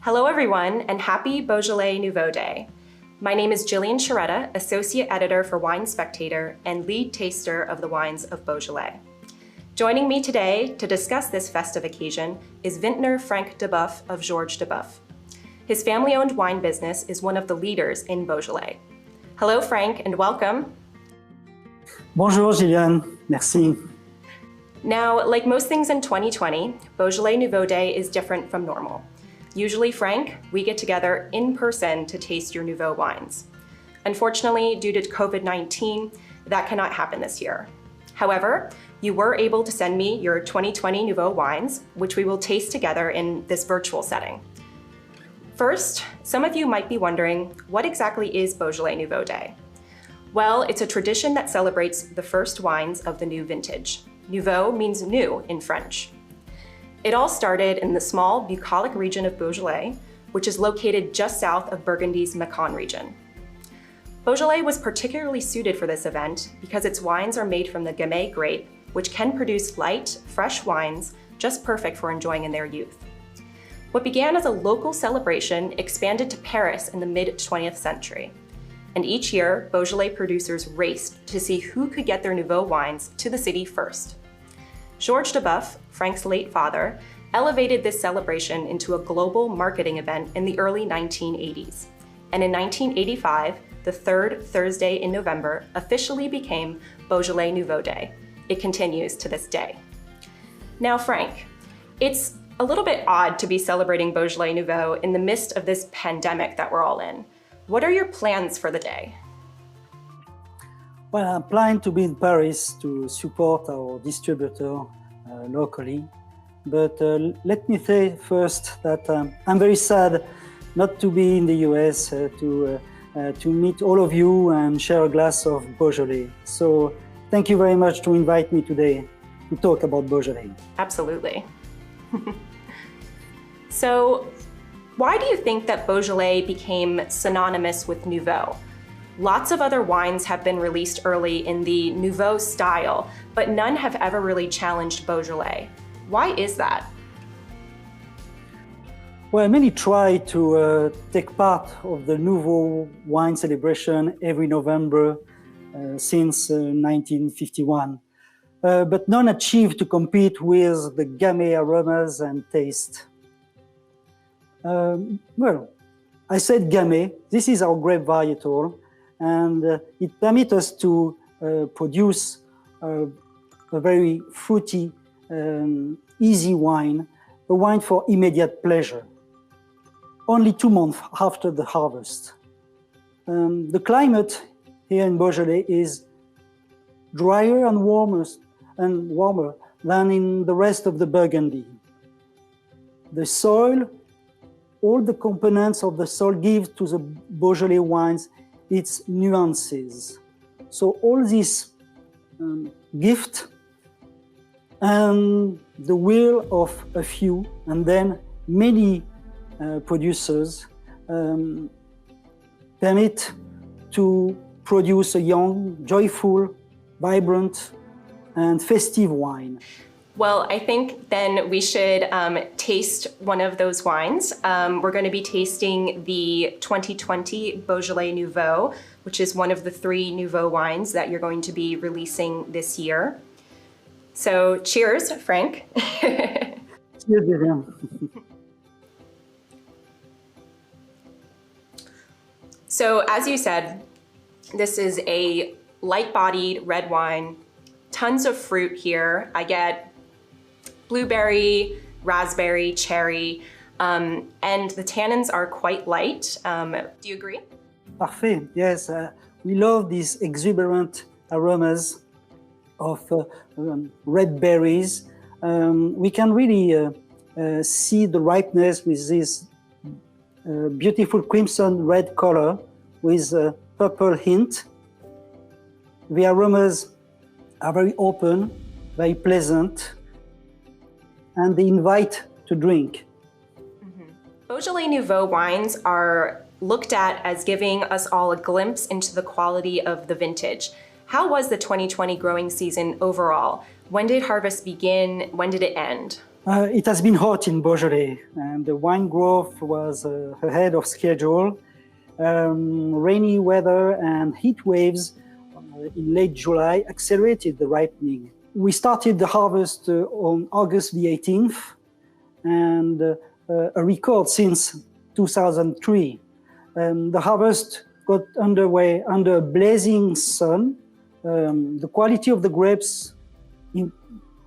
Hello everyone, and happy Beaujolais Nouveau Day. My name is Gillian Sciaretta, Associate Editor for Wine Spectator and Lead Taster of the wines of Beaujolais. Joining me today to discuss this festive occasion is vintner Franck Duboeuf of Georges Duboeuf. His family-owned wine business is one of the leaders in Beaujolais. Hello Franck, and welcome. Bonjour Gillian, merci. Now, like most things in 2020, Beaujolais Nouveau Day is different from normal. Usually, Franck, we get together in person to taste your Nouveau wines. Unfortunately, due to COVID-19, that cannot happen this year. However, you were able to send me your 2020 Nouveau wines, which we will taste together in this virtual setting. First, some of you might be wondering, what exactly is Beaujolais Nouveau Day? Well, it's a tradition that celebrates the first wines of the new vintage. Nouveau means new in French. It all started in the small bucolic region of Beaujolais, which is located just south of Burgundy's Macon region. Beaujolais was particularly suited for this event because its wines are made from the Gamay grape, which can produce light, fresh wines just perfect for enjoying in their youth. What began as a local celebration expanded to Paris in the mid-20th century. And each year, Beaujolais producers raced to see who could get their Nouveau wines to the city first. Georges Duboeuf, Franck's late father, elevated this celebration into a global marketing event in the early 1980s. And in 1985, the third Thursday in November officially became Beaujolais Nouveau Day. It continues to this day. Now, Franck, it's a little bit odd to be celebrating Beaujolais Nouveau in the midst of this pandemic that we're all in. What are your plans for the day? Well, I'm planning to be in Paris to support our distributor locally. But let me say first that I'm very sad not to be in the US to meet all of you and share a glass of Beaujolais. So thank you very much to invite me today to talk about Beaujolais. Absolutely. So why do you think that Beaujolais became synonymous with Nouveau? Lots of other wines have been released early in the Nouveau style, but none have ever really challenged Beaujolais. Why is that? Well, many try to take part of the Nouveau wine celebration every November since 1951, but none achieved to compete with the Gamay aromas and taste. Well, I said Gamay. This is our grape varietal, and it permits us to produce a very fruity, easy wine, a wine for immediate pleasure. Only 2 months after the harvest. The climate here in Beaujolais is drier and warmer than in the rest of the Burgundy. The soil, all the components of the soil give to the Beaujolais wines its nuances. So all this gift and the will of a few and then many producers permit to produce a young, joyful, vibrant, and festive wine. Well, I think then we should taste one of those wines. We're going to be tasting the 2020 Beaujolais Nouveau, which is one of the 3 Nouveau wines that you're going to be releasing this year. So cheers, Franck. Cheers, Gillian. So as you said, this is a light-bodied red wine, tons of fruit here. I get blueberry, raspberry, cherry, and the tannins are quite light. Do you agree? Parfait, yes. We love these exuberant aromas of red berries. We can really see the ripeness with this beautiful crimson red color with a purple hint. The aromas are very open, very pleasant, and they invite to drink. Beaujolais Nouveau wines are looked at as giving us all a glimpse into the quality of the vintage. How was the 2020 growing season overall? When did harvest begin? When did it end? It has been hot in Beaujolais, and the wine growth was ahead of schedule. Rainy weather and heat waves in late July accelerated the ripening. We started the harvest on August the 18th, and a record since 2003. The harvest got underway under blazing sun. The quality of the grapes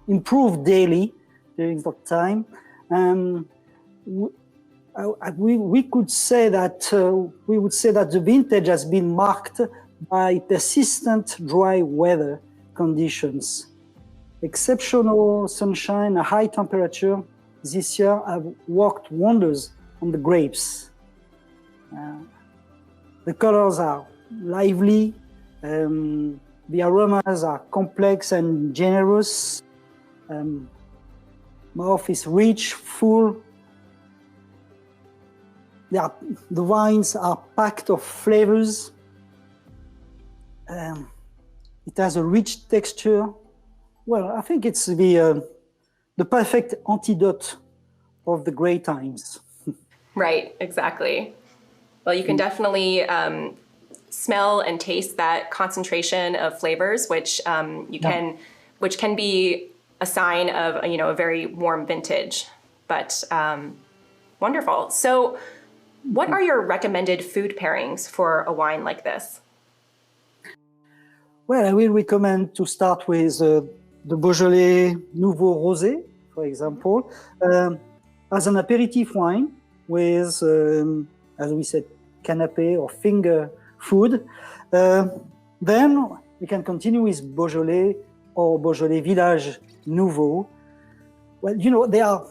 improved daily during that time. We could say that we would say that the vintage has been marked by persistent dry weather conditions. Exceptional sunshine, a high temperature this year have worked wonders on the grapes. The colors are lively, the aromas are complex and generous. Mouth is rich, full. The wines are packed of flavors. It has a rich texture. Well, I think it's the perfect antidote of the great times. Right, exactly. Well, you can definitely smell and taste that concentration of flavors, which which can be a sign of a very warm vintage. But wonderful. So, what are your recommended food pairings for a wine like this? Well, I will recommend to start with the Beaujolais Nouveau Rosé, for example, as an aperitif wine with, as we said, canapé or finger food. Then we can continue with Beaujolais or Beaujolais Village Nouveau. Well, they are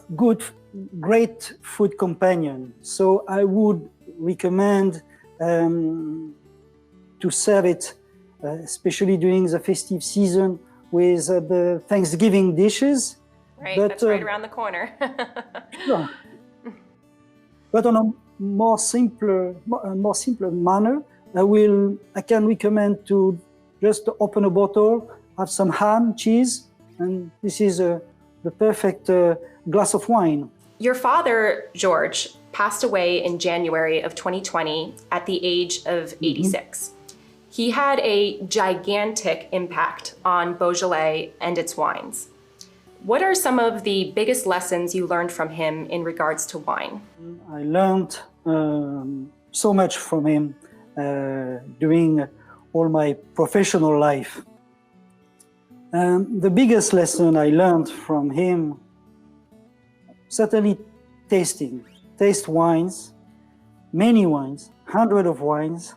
great food companion. So I would recommend to serve it, especially during the festive season, with the Thanksgiving dishes. Right, that's right around the corner. Yeah. But on a more simpler manner, I can recommend to just open a bottle, have some ham, cheese, and this is the perfect glass of wine. Your father, Georges, passed away in January of 2020 at the age of 86. He had a gigantic impact on Beaujolais and its wines. What are some of the biggest lessons you learned from him in regards to wine? I learned so much from him during all my professional life. The biggest lesson I learned from him, certainly taste wines, many wines, hundreds of wines,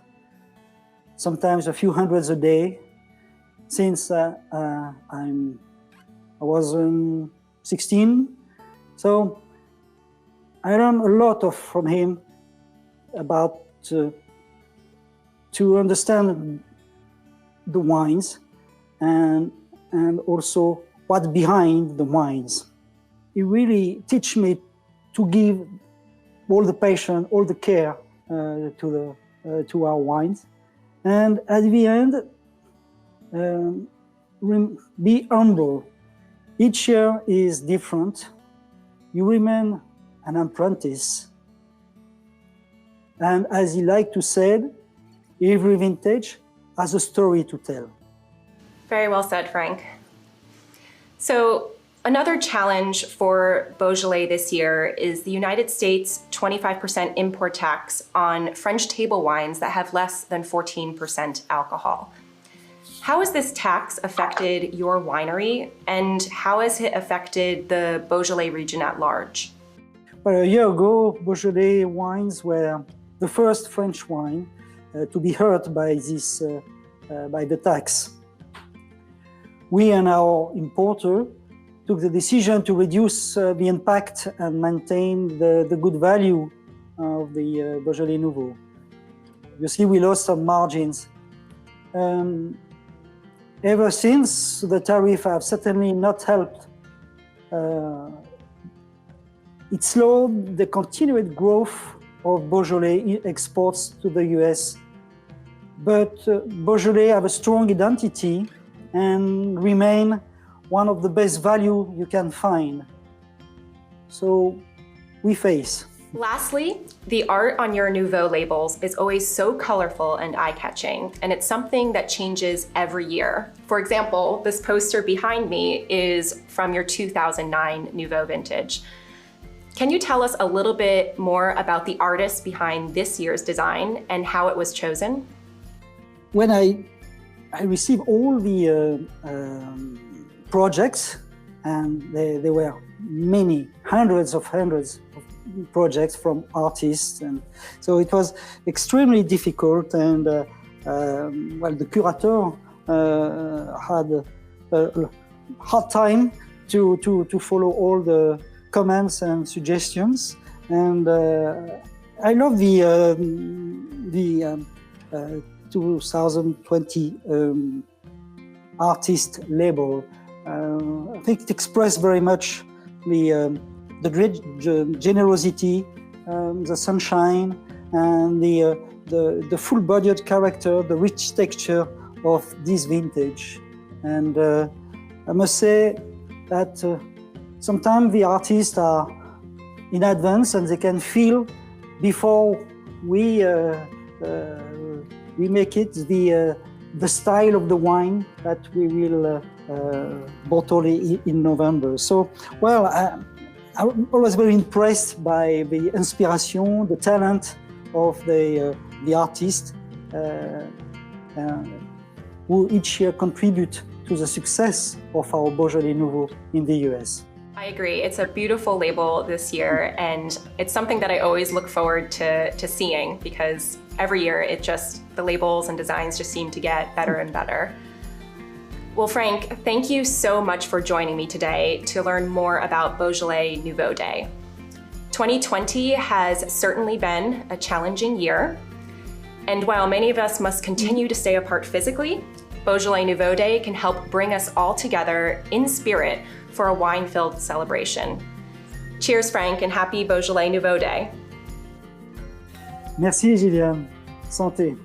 sometimes a few hundreds a day, since I was 16. So I learned a lot from him about to understand the wines and also what's behind the wines. He really teach me to give all the passion, all the care to our wines, and at the end, be humble. Each year is different. You remain an apprentice, and as he liked to say, every vintage has a story to tell. Very well said, Franck. So another challenge for Beaujolais this year is the United States 25% import tax on French table wines that have less than 14% alcohol. How has this tax affected your winery, and how has it affected the Beaujolais region at large? Well, a year ago, Beaujolais wines were the first French wine to be hurt by the tax. We and our importer took the decision to reduce the impact and maintain the good value of the Beaujolais Nouveau. Obviously, we lost some margins. Ever since, the tariff have certainly not helped. It slowed the continued growth of Beaujolais exports to the US. But Beaujolais have a strong identity and remain one of the best value you can find. So we face. Lastly, the art on your Nouveau labels is always so colorful and eye-catching, and it's something that changes every year. For example, this poster behind me is from your 2009 Nouveau vintage. Can you tell us a little bit more about the artist behind this year's design and how it was chosen? When I received all the projects, and there were many, hundreds of projects from artists, and so it was extremely difficult, and well, the curator had a hard time to follow all the comments and suggestions, and I love the 2020 artist label. I think it expressed very much the generosity, the sunshine, and the full-bodied character, the rich texture of this vintage. And I must say that sometimes the artists are in advance, and they can feel before we make it the style of the wine that we will bottle in November. So, well, I'm always very impressed by the inspiration, the talent of the artists who each year contribute to the success of our Beaujolais Nouveau in the US. I agree. It's a beautiful label this year, and it's something that I always look forward to seeing, because every year the labels and designs just seem to get better and better. Well, Franck, thank you so much for joining me today to learn more about Beaujolais Nouveau Day. 2020 has certainly been a challenging year, and while many of us must continue to stay apart physically, Beaujolais Nouveau Day can help bring us all together in spirit for a wine-filled celebration. Cheers, Franck, and happy Beaujolais Nouveau Day. Merci, Gillian. Santé.